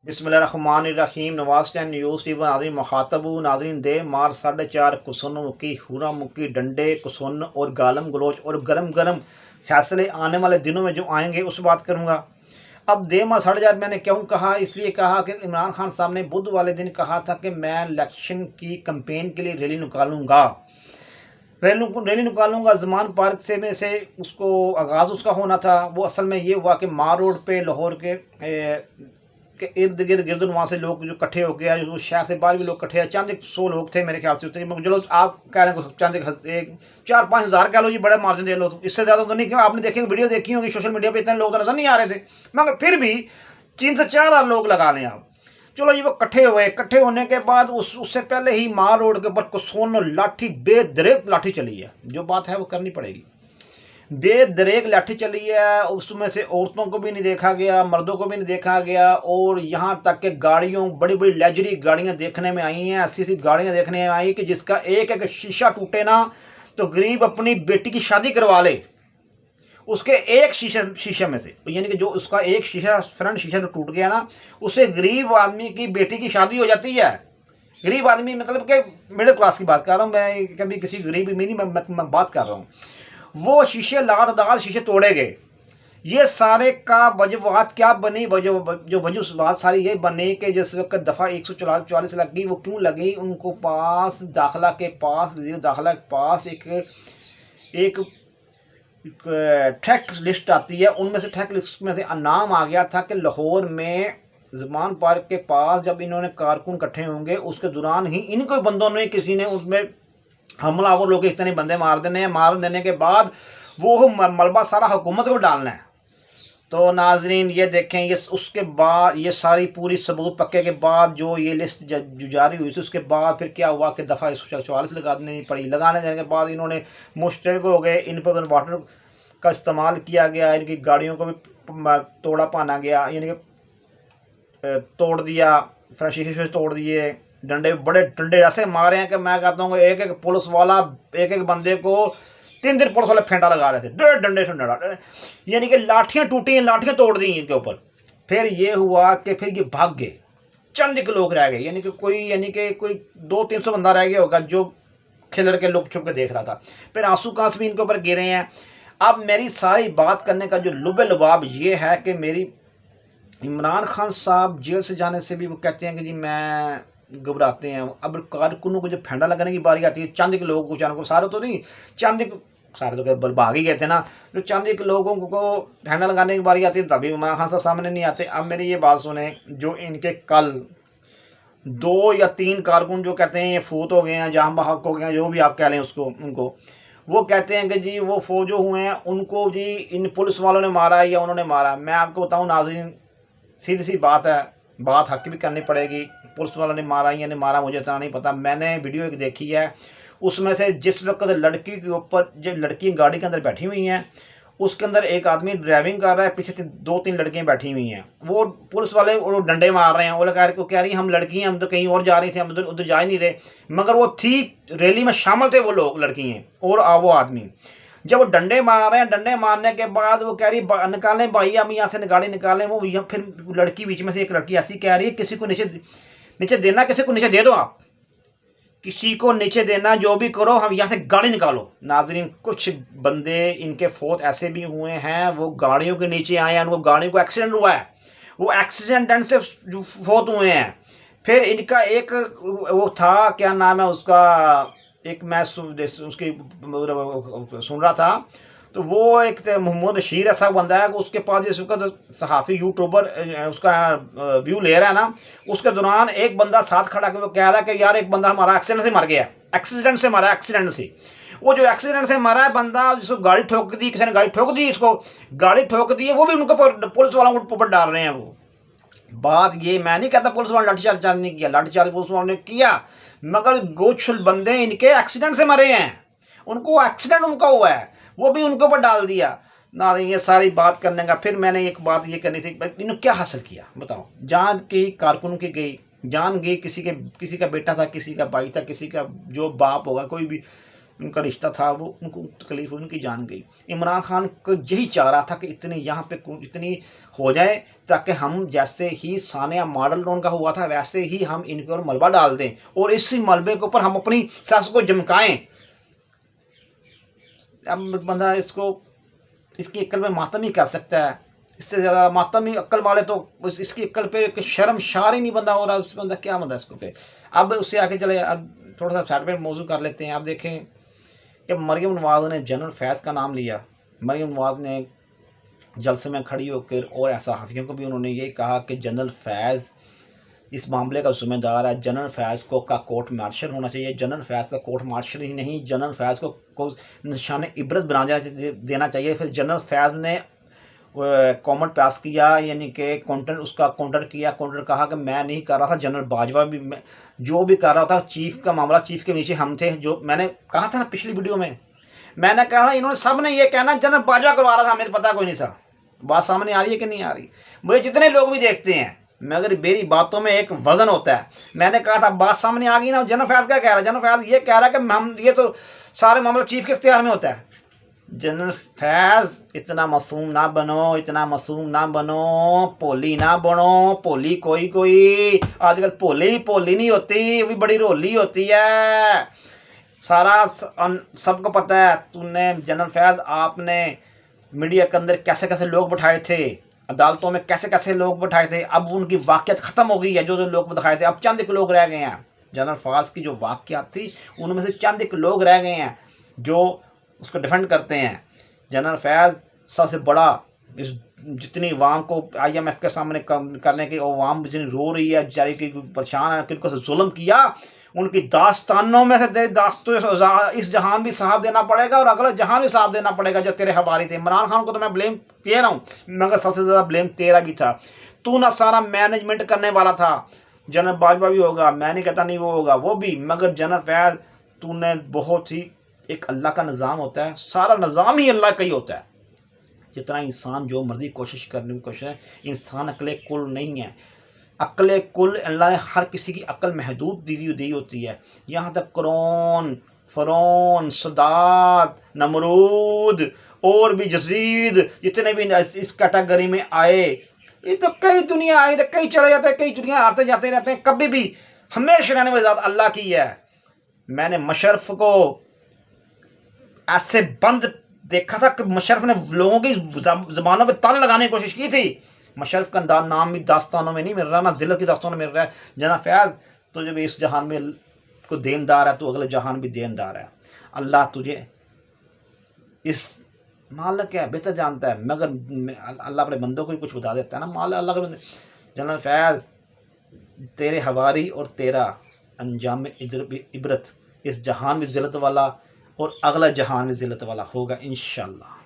बिस्मिल्लाहिर्रहमानिर्रहीम। Nawaz tan news TV नाज़रीन मुखातबू नाज़रीन दे मार 4.5 कुसन मुक्की हुरा मुक्की डंडे कुसन और गालम गलोच और गरम गरम फैसले आने वाले दिनों में जो आएंगे उस बात करूँगा। अब दे मार 4.5 मैंने क्यों कहा, इसलिए कहा कि इमरान खान साहब ने बुध वाले दिन कहा था कि मैं इलेक्शन की कंपेन के लिए रैली निकालूंगा। रैली निकालूंगा ज़मान पार्क से उसको आगाज़ उसका होना था। वो असल में ये हुआ कि मार रोड पे लाहौर के इर्द गिर्द गिरदुनवा से लोग जो इकट्ठे हो गया, जो शहर से बाहर भी लोग इकट्ठे, चंद 100 लोग थे मेरे ख्याल से। चलो आप कह रहे हैं चंद एक 4-5 हज़ार कह लो जी, बड़े मार्जिन दे लो, तो इससे ज़्यादा तो नहीं। क्यों आपने देखी वीडियो देखी होगी सोशल मीडिया पे, इतने लोग तो नजर नहीं आ रहे थे, मगर फिर भी 3 से 4 हज़ार लोग लगा लें आप। चलो जी वो इकट्ठे हुए, इकट्ठे होने के बाद उससे पहले ही मार रोड के ऊपर कुसोन लाठी बेदरेक लाठी चली है। जो बात है वो करनी पड़ेगी। बेदरेक लाठी चली है, उसमें से औरतों को भी नहीं देखा गया, मर्दों को भी नहीं देखा गया, और यहाँ तक कि गाड़ियों, बड़ी बड़ी लग्जरी गाड़ियाँ देखने में आई हैं। ऐसी ऐसी गाड़ियाँ देखने में आई कि जिसका एक एक शीशा टूटे ना तो गरीब अपनी बेटी की शादी करवा ले उसके एक शीशे में से, यानी कि जो उसका एक शीशा फ्रंट शीशा जो टूट गया ना, उससे गरीब आदमी की बेटी की शादी हो जाती है। गरीब आदमी मतलब कि मिडिल क्लास की बात कर रहा हूँ मैं, कभी किसी गरीब में नहीं मैं बात कर रहा हूँ। वो शीशे लात शीशे तोड़े गए। ये सारे का वजूहत क्या बनी, जो वजूहत सारी ये बनी कि जिस वक्त दफ़ा 144 लगी, वो क्यों लगी, उनको पास दाखिला के पास, वज़ीर दाखिला के पास एक ट्रैक लिस्ट आती है। उनमें से ट्रैक लिस्ट में से नाम आ गया था कि लाहौर में ज़मान पार्क के पास जब इन्होंने कारकुन इकट्ठे होंगे उसके दौरान ही इनको बंदों ने, किसी ने उसमें हमलावर लोग इतने बंदे मार देने के बाद वो मलबा सारा हुकूमत को डालना है। तो नाजरीन ये देखें, ये उसके बाद ये सारी पूरी सबूत पक्के के बाद जो ये लिस्ट जो जारी हुई थी, उसके बाद फिर क्या हुआ कि दफ़ा 144 लगानी पड़ी। लगाने जाने के बाद इन्होंने मुश्तरक हो गए, इन पर वाटर का इस्तेमाल किया गया, इनकी गाड़ियों को भी तोड़ा पाना गया, यानी कि तोड़ दिया, शीशे से तोड़ दिए, डंडे बड़े डंडे ऐसे मारे हैं कि मैं कहता हूँ एक एक पुलिस वाला एक एक बंदे को 3 दिन पुलिस वाले फेंटा लगा रहे थे, डेढ़ डंडे से डंडा, यानी कि लाठियाँ टूटी, लाठियाँ तोड़ दी इनके ऊपर। फिर ये हुआ कि फिर ये भाग गए, चंद के लोग रह गए, यानी कि कोई 200-300 बंदा रह गया होगा जो खिलर के लोग छुप के देख रहा था। फिर आंसू कांस भी इनके ऊपर गिरे हैं। अब मेरी सारी बात करने का जो लुबे लुबाब ये है कि मेरी इमरान खान साहब जेल से जाने से भी वो कहते हैं कि जी मैं घबराते हैं। अब कारकुनों को जब फेंडा लगाने की बारी आती है, चांदी के लोगों को, चांद को सारे तो नहीं, चांदी सारे तो भाग ही गए थे ना, जो चांदी के लोगों को फेंडा लगाने की बारी आती है तभी इमरान खान साहब सामने नहीं आते। अब मेरी ये बात सुने, जो इनके कल 2 या 3 कारकुन जो कहते हैं ये फौत हो गए हैं, जहाँ बहक हो गए हैं, जो भी आप कह लें उसको, उनको वो कहते हैं कि जी वो फौजो हुए हैं, उनको जी इन पुलिस वालों ने मारा है या उन्होंने मारा। मैं आपको बताऊं नाज़रीन, सीधी सी बात है, बात हक भी करनी पड़ेगी। पुलिस वालों ने मारा या नहीं मारा मुझे इतना नहीं पता। मैंने वीडियो एक देखी है, उसमें से जिस वक्त लड़की के ऊपर, जब लड़की गाड़ी के अंदर बैठी हुई हैं, उसके अंदर एक आदमी ड्राइविंग कर रहा है, पीछे 2-3 लड़कियां बैठी हुई हैं, वो पुलिस वाले वो डंडे मार रहे हैं। वो कह रही हम लड़की हैं, हम तो कहीं और जा रही थी, हम उधर जा ही नहीं रहे, मगर वो थी रैली में शामिल थे वो लोग, लड़की हैं और वो आदमी। जब वो डंडे मार रहे हैं, डंडे मारने के बाद वो कह रही निकालें भाई, हम यहाँ से गाड़ी निकालें। वो फिर लड़की बीच में से एक लड़की ऐसी कह रही है, किसी को नीचे देना, किसी को नीचे दे दो, आप किसी को नीचे देना, जो भी करो, हम यहाँ से गाड़ी निकालो। नाजरीन कुछ बंदे इनके फौत ऐसे भी हुए हैं, वो गाड़ियों के नीचे आए हैं, उनको गाड़ियों को एक्सीडेंट हुआ है, वो एक्सीडेंट से फौत हुए हैं। फिर इनका एक वो था, क्या नाम है उसका, एक मैं उसकी सुन रहा था, तो वो एक मोहम्मद बशीर ऐसा बंदा है कि उसके पास जिस वक्त सहाफ़ी यूट्यूबर उसका व्यू ले रहा है ना, उसके दौरान एक बंदा साथ खड़ा के वो कह रहा है कि यार एक बंदा हमारा एक्सीडेंट से मर गया, एक्सीडेंट से मरा, एक्सीडेंट से। वो जो एक्सीडेंट से मरा है बंदा, जिसको गाड़ी ठोक दी, किसी ने गाड़ी ठोक दी, इसको गाड़ी ठोक दी है, वो भी उनको पुलिस वालों को ऊपर डाल रहे हैं। वो बात ये मैं नहीं कहता पुलिस वालों ने लाठीचार्ज नहीं किया, लाठीचार्ज पुलिस वालों ने किया, मगर कुछ बंदे इनके एक्सीडेंट से मरे हैं, उनको एक्सीडेंट उनका हुआ है, वो भी उनके ऊपर डाल दिया ना। ये सारी बात करने का फिर मैंने एक बात ये करनी थी, इन्होंने क्या हासिल किया बताओ। जान की कारकुन की गई, जान गई, किसी का बेटा था, किसी का भाई था, किसी का जो बाप होगा, कोई भी उनका रिश्ता था, वो उनको तकलीफ हुई, उनकी जान गई। इमरान खान को यही चाह रहा था कि इतनी यहाँ पे इतनी हो जाए ताकि हम जैसे ही सानिया मॉडल टाउन का हुआ था वैसे ही हम इनके ऊपर मलबा डाल दें और इसी मलबे के ऊपर हम अपनी सास को जमकाएं। अब बंदा इसकी अक्ल में मातम ही कर सकता है, इससे ज़्यादा मातम ही अक्ल वाले तो इसकी अक्ल पे शर्मशार ही नहीं बंदा हो रहा, उस बंदा क्या बंदा इसको पे। अब उससे आगे चले, अब थोड़ा सा साइड पे मौजू कर लेते हैं। आप देखें कि मरियम नवाज़ ने जनरल फैज़ का नाम लिया। मरियम नवाज़ ने जलसे में खड़ी होकर और सहाफ़ियों को भी उन्होंने ये कहा कि जनरल फैज़ इस मामले का ज़िम्मेदार है, जनरल फैज़ को का कोर्ट मार्शल होना चाहिए। जनरल फैज़ का कोर्ट मार्शल ही नहीं, जनरल फैज़ को निशान इबरत बना देना चाहिए। फिर जनरल फैज़ ने कॉमेंट पास किया, यानी कि काउंटर किया। कहा कि मैं नहीं कर रहा था, जनरल बाजवा भी जो भी कर रहा था चीफ का मामला, चीफ के नीचे हम थे। जो मैंने कहा था ना पिछली वीडियो में, मैंने कहा था इन्होंने सब ने ये कहना जनरल बाजवा करवा रहा था, हमें तो पता कोई नहीं था। बात सामने आ रही है कि नहीं आ रही? मुझे जितने लोग भी देखते हैं, मगर मेरी बातों में एक वजन होता है। मैंने कहा था बात सामने आ गई ना। जनरल फैज़ क्या कह रहा है? जनरल फैज़ ये कह रहा है कि हम ये तो सारे मामला चीफ के इख्तियार में होता है। जनरल फैज़ इतना मासूम ना बनो, इतना मासूम ना बनो, पोली ना बनो। पोली कोई आजकल पोली नहीं होती, वो भी बड़ी रोली होती है। सारा सबको पता है। तूने जनरल फैज़, आपने मीडिया के अंदर कैसे कैसे लोग बैठाए थे, अदालतों में कैसे कैसे लोग बैठाए थे। अब उनकी वाक़ियत ख़त्म हो गई है, जो लोग दिखाए थे, अब चंद एक लोग रह गए हैं। जनरल फैज़ की जो वाक़ियात थी उनमें से चंद एक लोग रह गए हैं जो उसको डिफेंड करते हैं। जनरल फैज़ सबसे बड़ा, इस जितनी अवाम को IMF के सामने करने की, अवाम जितनी रो रही है बेचारी की, परेशान है, किनको से जुल्म किया, उनकी दास्तानों में से इस जहान भी साहब देना पड़ेगा और अगला जहान भी साहब देना पड़ेगा जो तेरे हवारी थे। इमरान खान को तो मैं ब्लेम दे रहा हूँ, मगर सबसे ज़्यादा ब्लेम तेरा भी था। तू ना सारा मैनेजमेंट करने वाला था। जनरल बाजवा भी होगा, मैं नहीं कहता नहीं वो होगा, वो भी, मगर जनरल फैज़ तूने बहुत ही, एक अल्लाह का निज़ाम होता है, सारा निज़ाम ही अल्लाह का ही होता है। जितना इंसान जो मर्जी कोशिश करने की कोशिश है, इंसान अक्ल कुल नहीं है। अक्ल कुल अल्लाह ने हर किसी की अक्ल महदूद दी होती है। यहाँ तक क़ुरआन, फ़िरौन, सदात, नमरूद और भी यज़ीद जितने भी इस कैटेगरी में आए, ये तो कई दुनिया आई, तो कई चले जाते हैं, कई दुनिया आते जाते रहते हैं। कभी भी हमेशा रहने वाली ज़ात अल्लाह की है। मैंने मुशर्रफ को ऐसे बंद देखा था कि मुशर्रफ ने लोगों की ज़बानों पे ताले लगाने की कोशिश की थी। मुशर्रफ का नाम भी दास्तानों में नहीं मिल रहा, ना ज़िल्लत की दास्तानों में मिल रहा है। जनरल फैज़ तो जब इस जहान में को देनदार है, तो अगले जहान भी देनदार है। अल्लाह तुझे इस मालिक है, बेहतर जानता है, मगर अल्लाह अपने बंदों को ही कुछ बता देता है ना। माल अल्लाह के बंदे। जनरल फैज़ तेरे हवारी और तेरा अंजाम इबरत इस जहान में ज़िल्लत वाला और अगला जहान में ज़िल्लत वाला होगा इंशाअल्लाह।